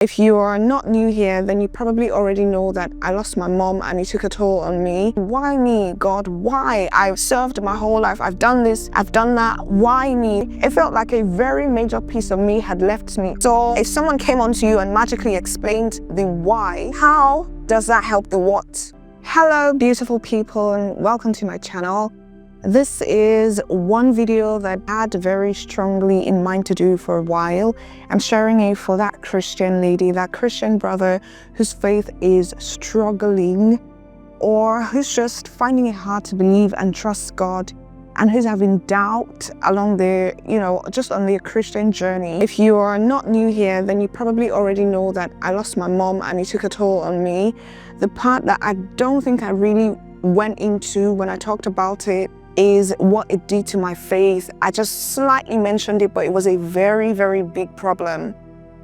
If you are not new here, then you probably already know that I lost my mom and it took a toll on me. Why me, God? Why? I've served my whole life. I've done this, I've done that. Why me? It felt like a very major piece of me had left me. So if someone came onto you and magically explained the why, how does that help the what? Hello, beautiful people, and welcome to my channel. This is one video that I had very strongly in mind to do for a while. I'm sharing it for that Christian lady, that Christian brother whose faith is struggling, or who's just finding it hard to believe and trust God, and who's having doubt along their, just on their Christian journey. If you are not new here, then you probably already know that I lost my mom and it took a toll on me. The part that I don't think I really went into when I talked about it is what it did to my faith. I just slightly mentioned it, but it was a very, very big problem.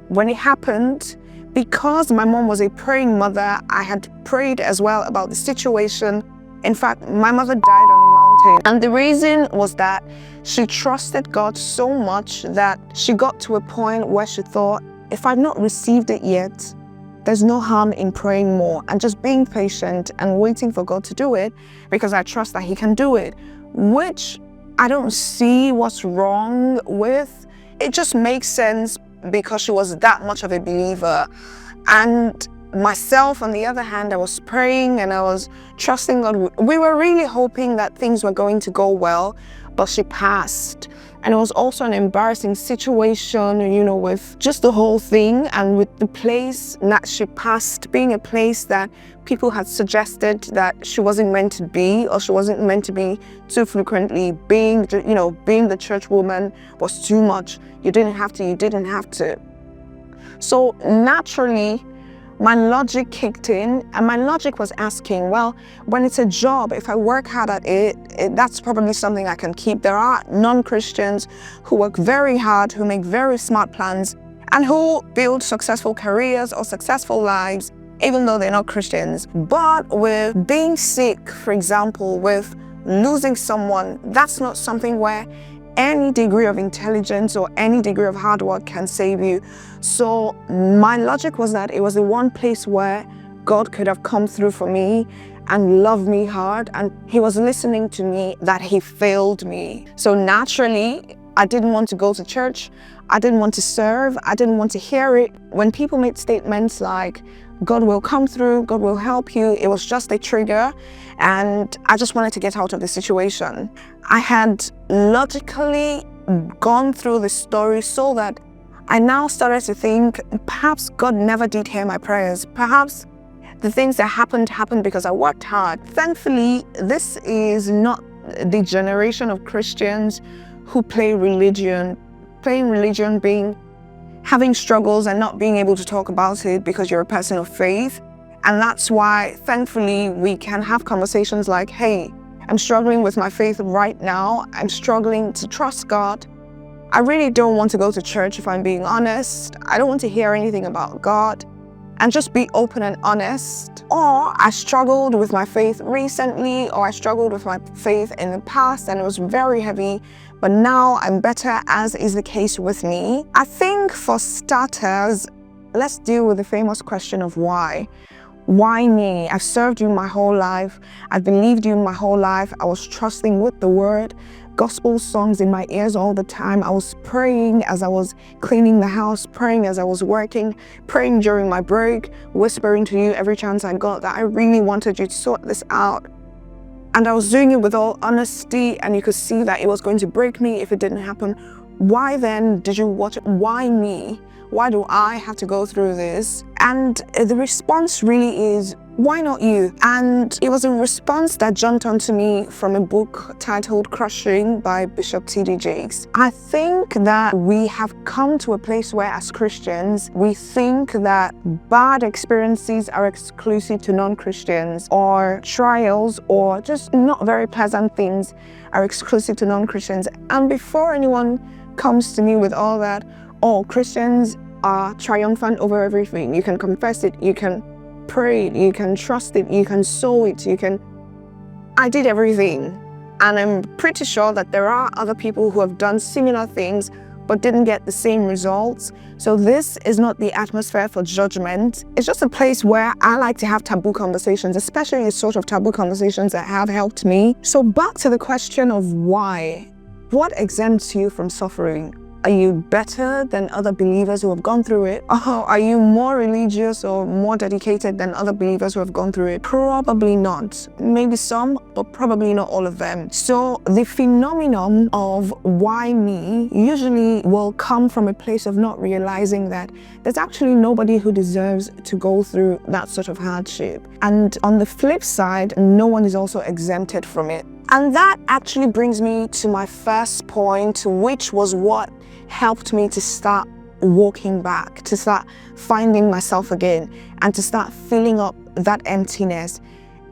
When it happened, because my mom was a praying mother, I had prayed as well about the situation. In fact, my mother died on a mountain. And the reason was that she trusted God so much that she got to a point where she thought, if I've not received it yet, there's no harm in praying more and just being patient and waiting for God to do it, because I trust that He can do it, which I don't see what's wrong with. It just makes sense because she was that much of a believer. And myself, on the other hand, I was praying and I was trusting God. We were really hoping that things were going to go well, but she passed. And it was also an embarrassing situation, with just the whole thing, and with the place that she passed being a place that people had suggested that she wasn't meant to be, or she wasn't meant to be too frequently. Being the church woman was too much. You didn't have to. So naturally, my logic kicked in, and my logic was asking, well, when it's a job, if I work hard at it, that's probably something I can keep. There are non-Christians who work very hard, who make very smart plans, and who build successful careers or successful lives, even though they're not Christians. But with being sick, for example, with losing someone, that's not something where any degree of intelligence or any degree of hard work can save you. So my logic was that it was the one place where God could have come through for me and loved me hard, and He was listening to me, that He failed me. So naturally, I didn't want to go to church. I didn't want to serve. I didn't want to hear it. When people made statements like, God will come through, God will help you, it was just a trigger, and I just wanted to get out of the situation. I had logically gone through the story so that I now started to think, perhaps God never did hear my prayers. Perhaps the things that happened because I worked hard. Thankfully, this is not the generation of Christians who play religion. Playing religion being having struggles and not being able to talk about it because you're a person of faith. And that's why, thankfully, we can have conversations like, hey, I'm struggling with my faith right now. I'm struggling to trust God. I really don't want to go to church, if I'm being honest. I don't want to hear anything about God. And just be open and honest. Or I struggled with my faith recently, or I struggled with my faith in the past and it was very heavy, but now I'm better, as is the case with me. I think for starters, let's deal with the famous question of why. Why me? I've served you my whole life. I believed you my whole life. I was trusting with the word. Gospel songs in my ears all the time. I was praying as I was cleaning the house, praying as I was working, praying during my break, whispering to you every chance I got that I really wanted you to sort this out. And I was doing it with all honesty, and you could see that it was going to break me if it didn't happen. Why then did you watch it? Why me? Why do I have to go through this? And the response really is, why not you? And it was a response that jumped onto me from a book titled Crushing by Bishop T.D. Jakes. I think that we have come to a place where, as Christians, we think that bad experiences are exclusive to non-Christians, or trials or just not very pleasant things are exclusive to non-Christians. And before anyone comes to me with all that, oh, Christians are triumphant over everything. You can confess it, you can pray it, you can trust it, you can sow it, I did everything. And I'm pretty sure that there are other people who have done similar things but didn't get the same results. So this is not the atmosphere for judgment. It's just a place where I like to have taboo conversations, especially the sort of taboo conversations that have helped me. So back to the question of why. What exempts you from suffering? Are you better than other believers who have gone through it? Or are you more religious or more dedicated than other believers who have gone through it? Probably not. Maybe some, but probably not all of them. So the phenomenon of why me usually will come from a place of not realizing that there's actually nobody who deserves to go through that sort of hardship. And on the flip side, no one is also exempted from it. And that actually brings me to my first point, which was what helped me to start walking back, to start finding myself again, and to start filling up that emptiness.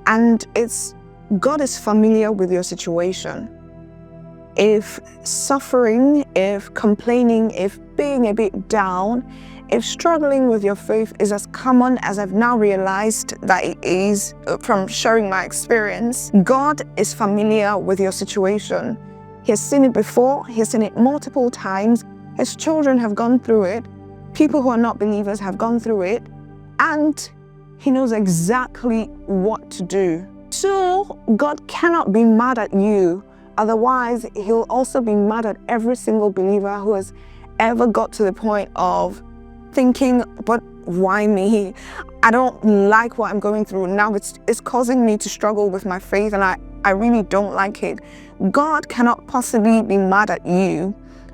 And it's God is familiar with your situation. If suffering, if complaining, if being a bit down, if struggling with your faith is as common as I've now realized that it is from sharing my experience, God is familiar with your situation. He has seen it before, he has seen it multiple times. His children have gone through it. People who are not believers have gone through it. And he knows exactly what to do. So God cannot be mad at you. Otherwise, he'll also be mad at every single believer who has ever got to the point of thinking, but why me? I don't like what I'm going through. Now it's causing me to struggle with my faith, and I really don't like it. God cannot possibly be mad at you.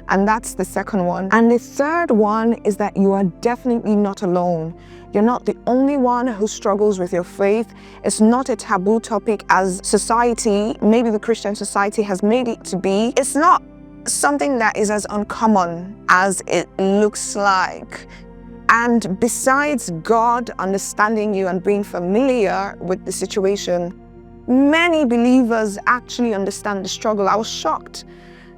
And that's the second one. And the third one is that you are definitely not alone. You're not the only one who struggles with your faith. It's not a taboo topic as society, maybe the Christian society has made it to be. It's not something that is as uncommon as it looks like. And besides God understanding you and being familiar with the situation, many believers actually understand the struggle. I was shocked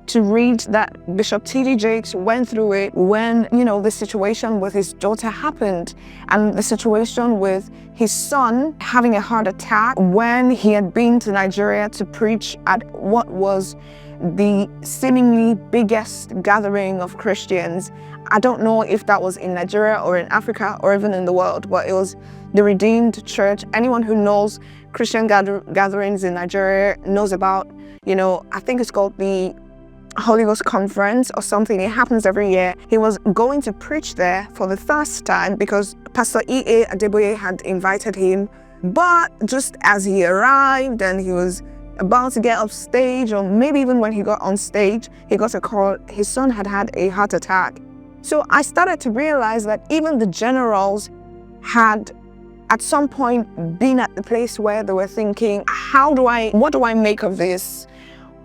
to read that Bishop T.D. Jakes went through it when, the situation with his daughter happened, and the situation with his son having a heart attack when he had been to Nigeria to preach at what was the seemingly biggest gathering of Christians. I don't know if that was in Nigeria or in Africa or even in the world, but it was the Redeemed Church. Anyone who knows Christian gatherings in Nigeria knows about, I think it's called the Holy Ghost Conference or something. It happens every year. He was going to preach there for the first time because Pastor E.A. Adeboye had invited him. But just as he arrived and he was about to get off stage, or maybe even when he got on stage, he got a call. His son had had a heart attack. So I started to realize that even the generals had at some point been at the place where they were thinking, what do I make of this?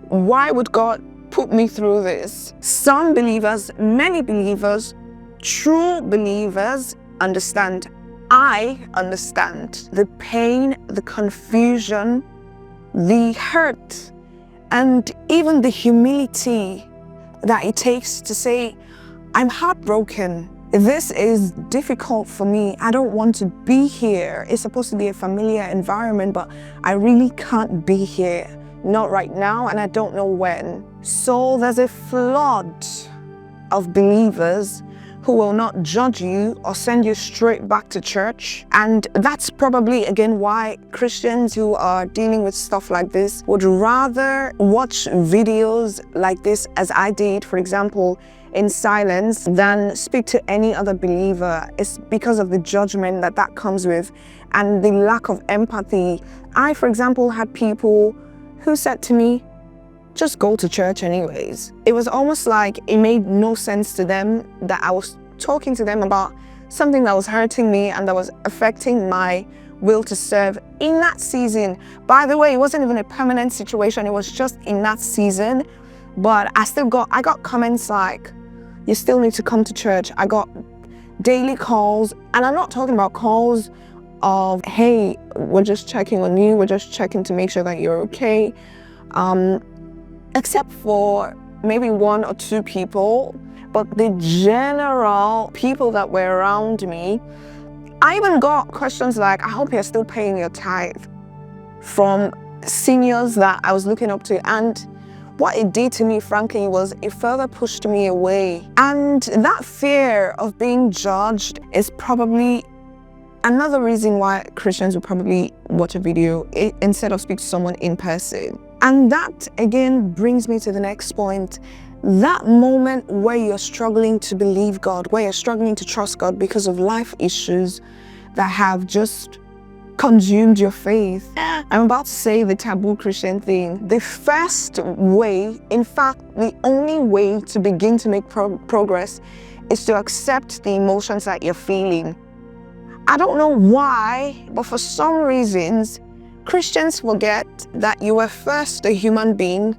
Why would God put me through this? Some believers, many believers, true believers understand. I understand the pain, the confusion, the hurt, and even the humility that it takes to say, I'm heartbroken. This is difficult for me. I don't want to be here. It's supposed to be a familiar environment, but I really can't be here. Not right now, and I don't know when. So there's a flood of believers who will not judge you or send you straight back to church. And that's probably, again, why Christians who are dealing with stuff like this would rather watch videos like this, as I did, for example, in silence, than speak to any other believer. It's because of the judgment that comes with and the lack of empathy. I, for example, had people who said to me, just go to church anyways. It was almost like it made no sense to them that I was talking to them about something that was hurting me and that was affecting my will to serve in that season. By the way, it wasn't even a permanent situation. It was just in that season. But I got comments like, you still need to come to church. I got daily calls, and I'm not talking about calls of, hey, we're just checking on you. We're just checking to make sure that you're okay. Except for maybe one or two people, but the general people that were around me, I even got questions like, I hope you're still paying your tithe, from seniors that I was looking up to. And what it did to me, frankly, was it further pushed me away. And that fear of being judged is probably another reason why Christians will probably watch a video instead of speak to someone in person. And that again brings me to the next point. That moment where you're struggling to believe God, where you're struggling to trust God because of life issues that have just consumed your faith. I'm about to say the taboo Christian thing. The first way, in fact, the only way to begin to make progress is to accept the emotions that you're feeling. I don't know why, but for some reasons, Christians forget that you were first a human being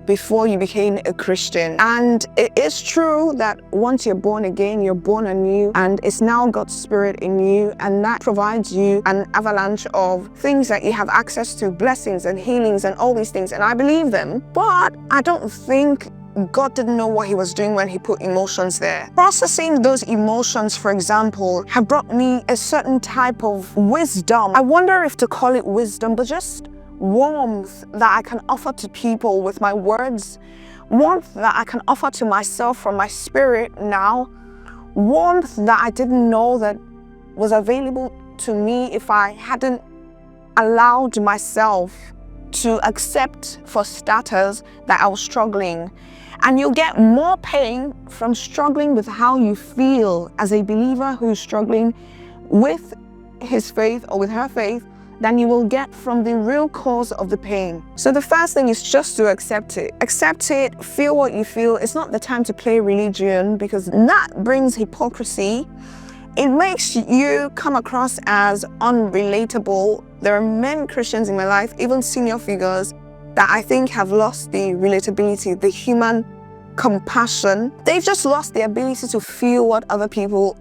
before you became a Christian. And it is true that once you're born again, you're born anew, and it's now God's Spirit in you, and that provides you an avalanche of things that you have access to, blessings and healings and all these things, and I believe them. But I don't think God didn't know what he was doing when he put emotions there. Processing those emotions, for example, have brought me a certain type of wisdom. I wonder if to call it wisdom, but just warmth that I can offer to people with my words, warmth that I can offer to myself from my spirit now, warmth that I didn't know that was available to me if I hadn't allowed myself to accept for starters that I was struggling. And you'll get more pain from struggling with how you feel as a believer who's struggling with his faith or with her faith than you will get from the real cause of the pain. So the first thing is just to accept it. Accept it, feel what you feel. It's not the time to play religion because that brings hypocrisy. It makes you come across as unrelatable. There are many Christians in my life, even senior figures, that I think have lost the relatability, the human compassion. They've just lost the ability to feel what other people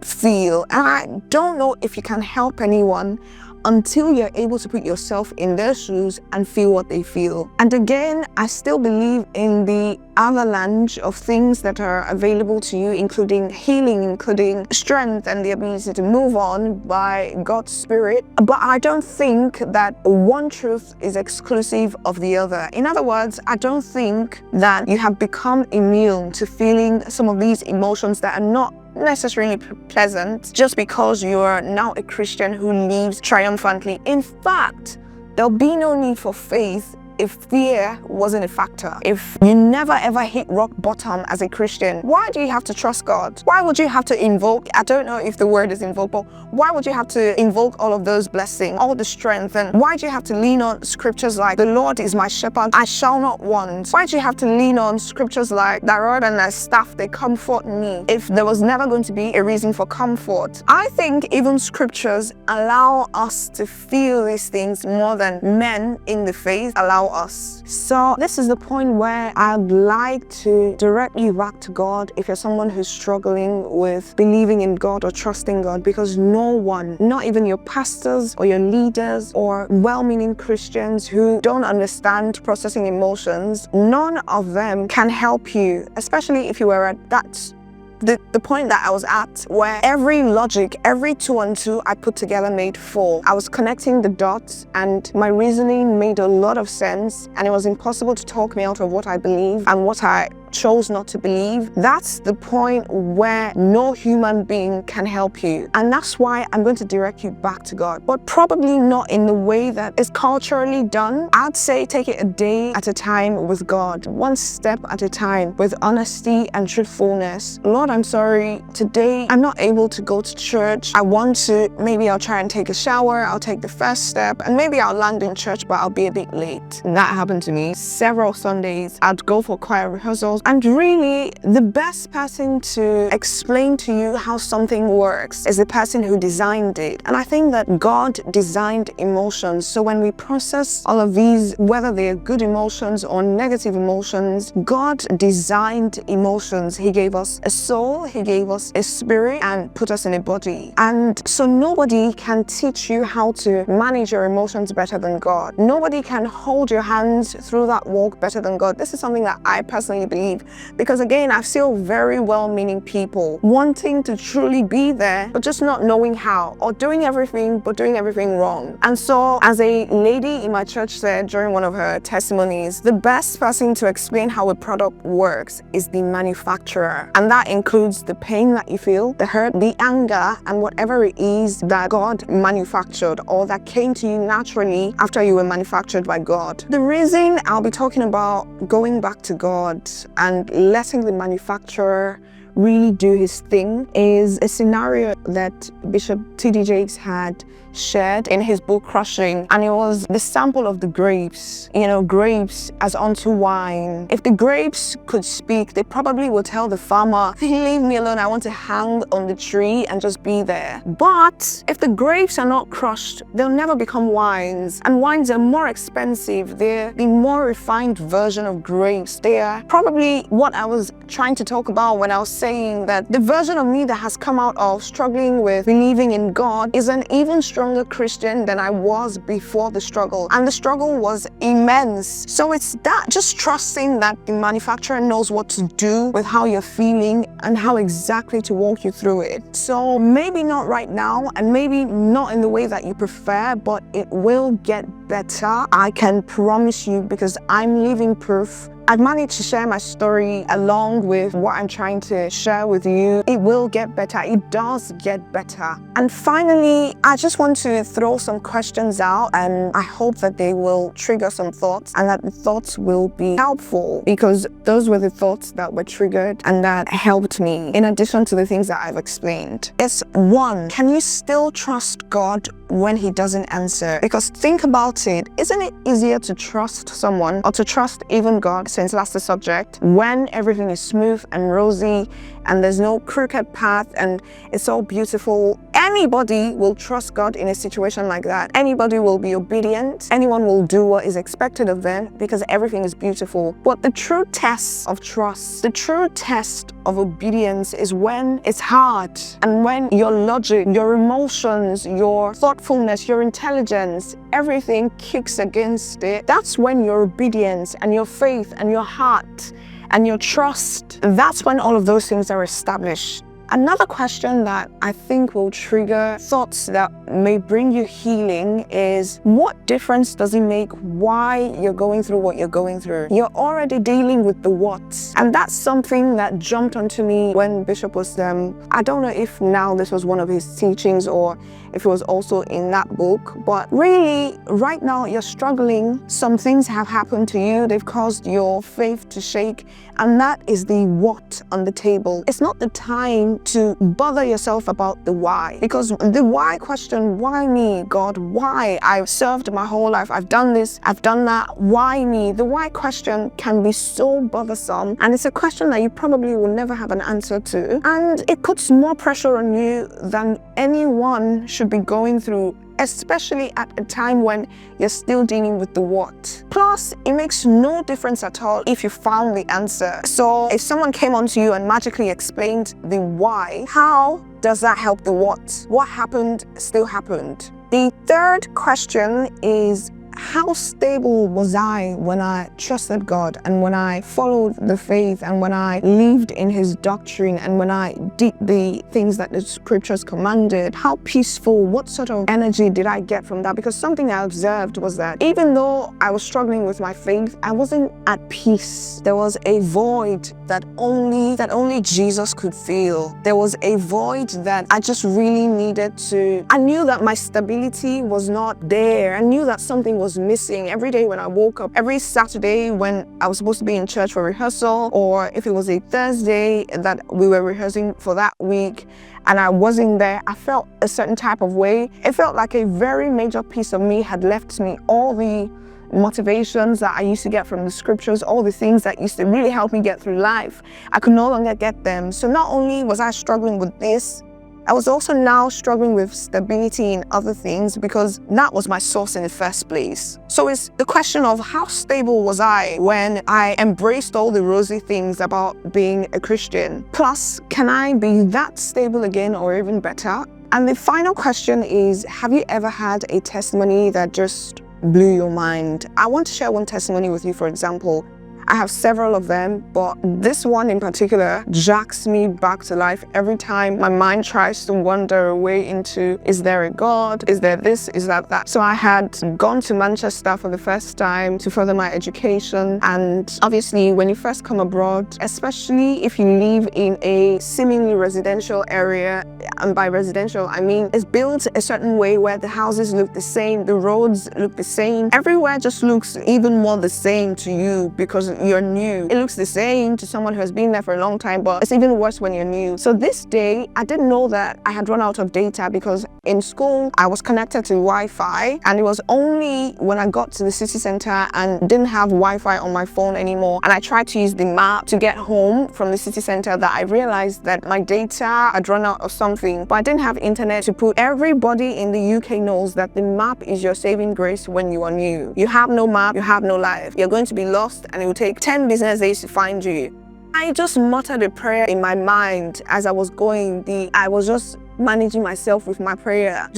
feel. And I don't know if you can help anyone until you're able to put yourself in their shoes and feel what they feel. And again, I still believe in the avalanche of things that are available to you, including healing, including strength and the ability to move on by God's Spirit. But I don't think that one truth is exclusive of the other. In other words, I don't think that you have become immune to feeling some of these emotions that are not necessarily pleasant just because you are now a Christian who lives triumphantly. In fact, there'll be no need for faith if fear wasn't a factor. If you never ever hit rock bottom as a Christian, why do you have to trust God? Why would you have to invoke, I don't know if the word is invoke, but why would you have to invoke all of those blessings, all the strength? And why do you have to lean on scriptures like, the Lord is my shepherd, I shall not want? Why do you have to lean on scriptures like, thy rod and thy staff, they comfort me, if there was never going to be a reason for comfort? I think even scriptures allow us to feel these things more than men in the faith allow us. So this is the point where I'd like to direct you back to God if you're someone who's struggling with believing in God or trusting God, because no one, not even your pastors or your leaders or well-meaning Christians who don't understand processing emotions, none of them can help you, especially if you were at the point that I was at, where every logic, every 2 and 2 I put together made 4. I was connecting the dots and my reasoning made a lot of sense, and it was impossible to talk me out of what I believe and what I chose not to believe. That's the point where no human being can help you. And that's why I'm going to direct you back to God, but probably not in the way that is culturally done. I'd say take it a day at a time with God, one step at a time, with honesty and truthfulness. Lord, I'm sorry, today I'm not able to go to church. I want to, maybe I'll try and take a shower, I'll take the first step, and maybe I'll land in church, but I'll be a bit late. And that happened to me several Sundays. I'd go for choir rehearsals, and really the best person to explain to you how something works is the person who designed it. And I think that God designed emotions. So when we process all of these, whether they're good emotions or negative emotions, God designed emotions. He gave us a soul, he gave us a spirit, and put us in a body. And so nobody can teach you how to manage your emotions better than God. Nobody can hold your hands through that walk better than God. This is something that I personally believe. achieve. Because again, I've seen very well-meaning people wanting to truly be there, but just not knowing how, or doing everything, but doing everything wrong. And so, as a lady in my church said during one of her testimonies, the best person to explain how a product works is the manufacturer. And that includes the pain that you feel, the hurt, the anger, and whatever it is that God manufactured or that came to you naturally after you were manufactured by God. The reason I'll be talking about going back to God and letting the manufacturer really do his thing is a scenario that Bishop T.D. Jakes had shared in his book Crushing, and it was the sample of the grapes. You know, grapes as unto wine. If the grapes could speak, they probably would tell the farmer, leave me alone, I want to hang on the tree and just be there. But if the grapes are not crushed, they'll never become wines, and wines are more expensive. They're the more refined version of grapes. They are probably what I was trying to talk about when I was saying that the version of me that has come out of struggling with believing in God is an even stronger Christian than I was before the struggle, and the struggle was immense. So it's that, just trusting that the manufacturer knows what to do with how you're feeling and how exactly to walk you through it. So maybe not right now, and maybe not in the way that you prefer, but it will get better. I can promise you, because I'm living proof. I've managed to share my story along with what I'm trying to share with you. It will get better. It does get better. And finally, I just want to throw some questions out, and I hope that they will trigger some thoughts and that the thoughts will be helpful, because those were the thoughts that were triggered and that helped me, in addition to the things that I've explained. It's one, can you still trust God when he doesn't answer? Because think about it, isn't it easier to trust someone, or to trust even God, since that's the subject, when everything is smooth and rosy and there's no crooked path and it's all beautiful? Anybody will trust God in a situation like that. Anybody will be obedient. Anyone will do what is expected of them because everything is beautiful. But the true test of trust, the true test of obedience is when it's hard, and when your logic, your emotions, your thoughtfulness, your intelligence, everything kicks against it. That's when your obedience and your faith and your heart and your trust, that's when all of those things are established. Another question that I think will trigger thoughts that may bring you healing is, what difference does it make why you're going through what you're going through? You're already dealing with the what. And that's something that jumped onto me when Bishop was, I don't know if now this was one of his teachings or if it was also in that book, but really right now you're struggling. Some things have happened to you. They've caused your faith to shake. And that is the what on the table. It's not the time to bother yourself about the why, because the why question, why me, God? Why? I've served my whole life. I've done this, I've done that. Why me? The why question can be so bothersome, and it's a question that you probably will never have an answer to, and it puts more pressure on you than anyone should be going through, especially at a time when you're still dealing with the what. Plus, it makes no difference at all if you found the answer. So if someone came onto you and magically explained the why, how does that help the what? What happened still happened. The third question is, how stable was I when I trusted God, and when I followed the faith, and when I lived in his doctrine, and when I did the things that the scriptures commanded? How peaceful, what sort of energy did I get from that? Because something I observed was that even though I was struggling with my faith, I wasn't at peace. There was a void that only Jesus could fill. There was a void that I just really needed to. I knew that my stability was not there. I knew that something was missing. Every day when I woke up, every Saturday when I was supposed to be in church for rehearsal, or if it was a Thursday that we were rehearsing for that week and I wasn't there, I felt a certain type of way. It felt like a very major piece of me had left me. All the motivations that I used to get from the scriptures, all the things that used to really help me get through life, I could no longer get them. So not only was I struggling with this, I was also now struggling with stability in other things, because that was my source in the first place. So it's the question of, how stable was I when I embraced all the rosy things about being a Christian? Plus, can I be that stable again, or even better? And the final question is, have you ever had a testimony that just blew your mind? I want to share one testimony with you. For example, I I have several of them, but this one in particular jacks me back to life every time my mind tries to wander away into, is there a God? Is there this? Is that? So I had gone to Manchester for the first time to further my education. And obviously, when you first come abroad, especially if you live in a seemingly residential area, and by residential, I mean it's built a certain way where the houses look the same, the roads look the same. Everywhere just looks even more the same to you because you're new. It looks the same to someone who has been there for a long time, but it's even worse when you're new. So this day, I didn't know that I had run out of data because in school, I was connected to Wi-Fi, and it was only when I got to the city center and didn't have Wi-Fi on my phone anymore, and I tried to use the map to get home from the city center, that I realized that my data had run out of something, but I didn't have internet to put. Everybody in the UK knows that the map is your saving grace when you are new. You have no map, you have no life. You're going to be lost, and it will take 10 business days to find you. I just muttered a prayer in my mind as I was going. I was just managing myself with my prayer.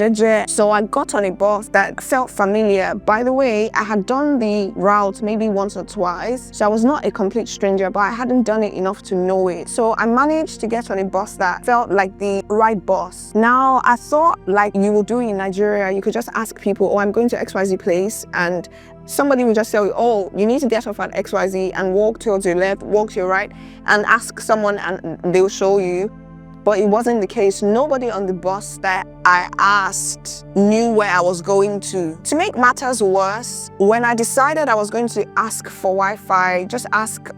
So I got on a bus that felt familiar. By the way, I had done the route maybe once or twice, so I was not a complete stranger, but I hadn't done it enough to know it. So I managed to get on a bus that felt like the right bus. Now, I thought, like you will do in Nigeria, you could just ask people, oh, I'm going to XYZ place, and somebody will just tell you, oh, you need to get off at XYZ and walk towards your left, walk to your right, and ask someone and they'll show you. But it wasn't the case. Nobody on the bus that I asked knew where I was going to. To make matters worse, when I decided I was going to ask for Wi-Fi, just ask,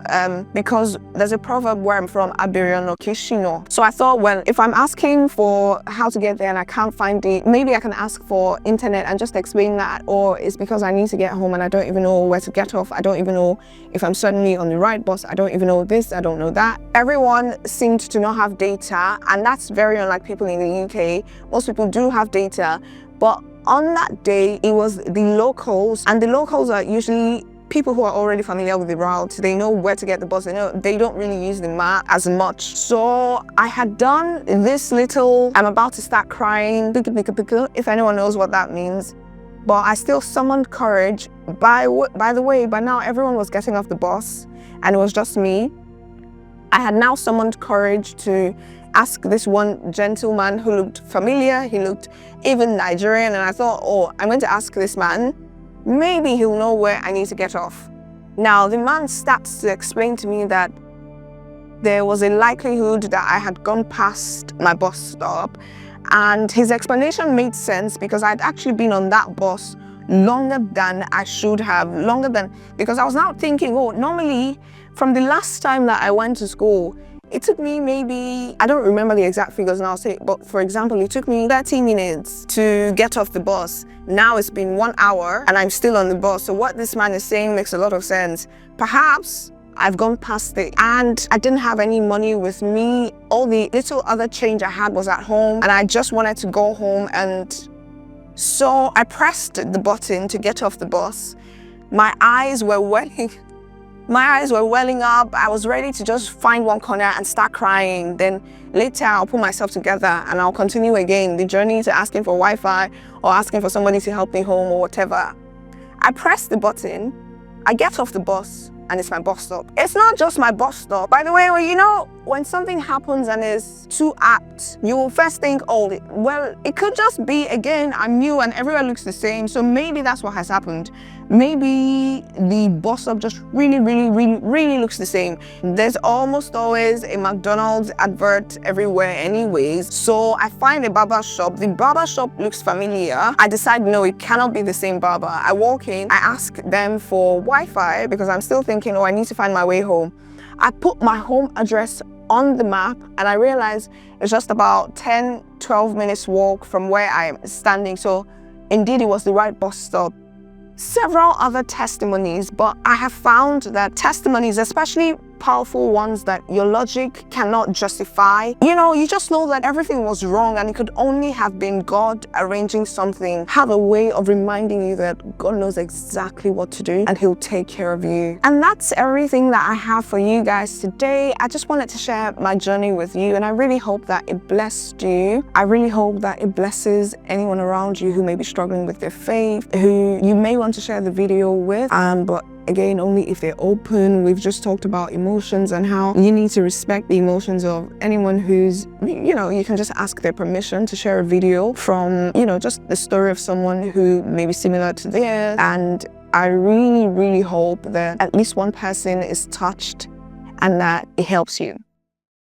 because there's a proverb where I'm from, Abiriono Kishino. So I thought, well, if I'm asking for how to get there and I can't find it, maybe I can ask for internet and just explain that. Or it's because I need to get home and I don't even know where to get off. I don't even know if I'm certainly on the right bus. I don't even know this, I don't know that. Everyone seemed to not have data. And that's very unlike people in the UK. Most people do have data, but on that day, it was the locals, and the locals are usually people who are already familiar with the route. They know where to get the bus. They don't really use the map as much. So I had done this little, I'm about to start crying, if anyone knows what that means. But I still summoned courage. By the way, by now everyone was getting off the bus, and it was just me. I had now summoned courage to ask this one gentleman who looked familiar. He looked even Nigerian, and I thought, oh, I'm going to ask this man. Maybe he'll know where I need to get off. Now, the man starts to explain to me that there was a likelihood that I had gone past my bus stop, and his explanation made sense because I'd actually been on that bus longer than I should have, because I was now thinking, oh, normally from the last time that I went to school, it took me maybe, I don't remember the exact figures now, but for example, it took me 30 minutes to get off the bus. Now it's been 1 hour and I'm still on the bus. So what this man is saying makes a lot of sense. Perhaps I've gone past it, and I didn't have any money with me. All the little other change I had was at home, and I just wanted to go home. And so I pressed the button to get off the bus. My eyes were welling up. I was ready to just find one corner and start crying. Then later I'll put myself together and I'll continue again the journey to asking for Wi-Fi or asking for somebody to help me home or whatever. I press the button, I get off the bus, and it's my bus stop. It's not just my bus stop. By the way, when something happens and is too apt, you will first think, oh, well, it could just be, again, I'm new and everywhere looks the same. So maybe that's what has happened. Maybe the bus stop just really looks the same. There's almost always a McDonald's advert everywhere anyways. So I find a barber shop. The barber shop looks familiar. I decide, no, it cannot be the same barber. I walk in, I ask them for Wi-Fi because I'm still thinking, oh, I need to find my way home. I put my home address on the map and I realized it's just about 10-12 minutes walk from where I am standing. So indeed, it was the right bus stop. Several other testimonies, but I have found that testimonies, especially powerful ones that your logic cannot justify, you just know that everything was wrong and it could only have been God arranging something, have a way of reminding you that God knows exactly what to do and He'll take care of you. And that's everything that I have for you guys today. I just wanted to share my journey with you, and I really hope that it blessed you. I really hope that it blesses anyone around you who may be struggling with their faith, who you may want to share the video with, but again, only if they're open. We've just talked about emotions and how you need to respect the emotions of anyone who's, you can just ask their permission to share a video from, just the story of someone who may be similar to theirs. And I really, really hope that at least one person is touched and that it helps you.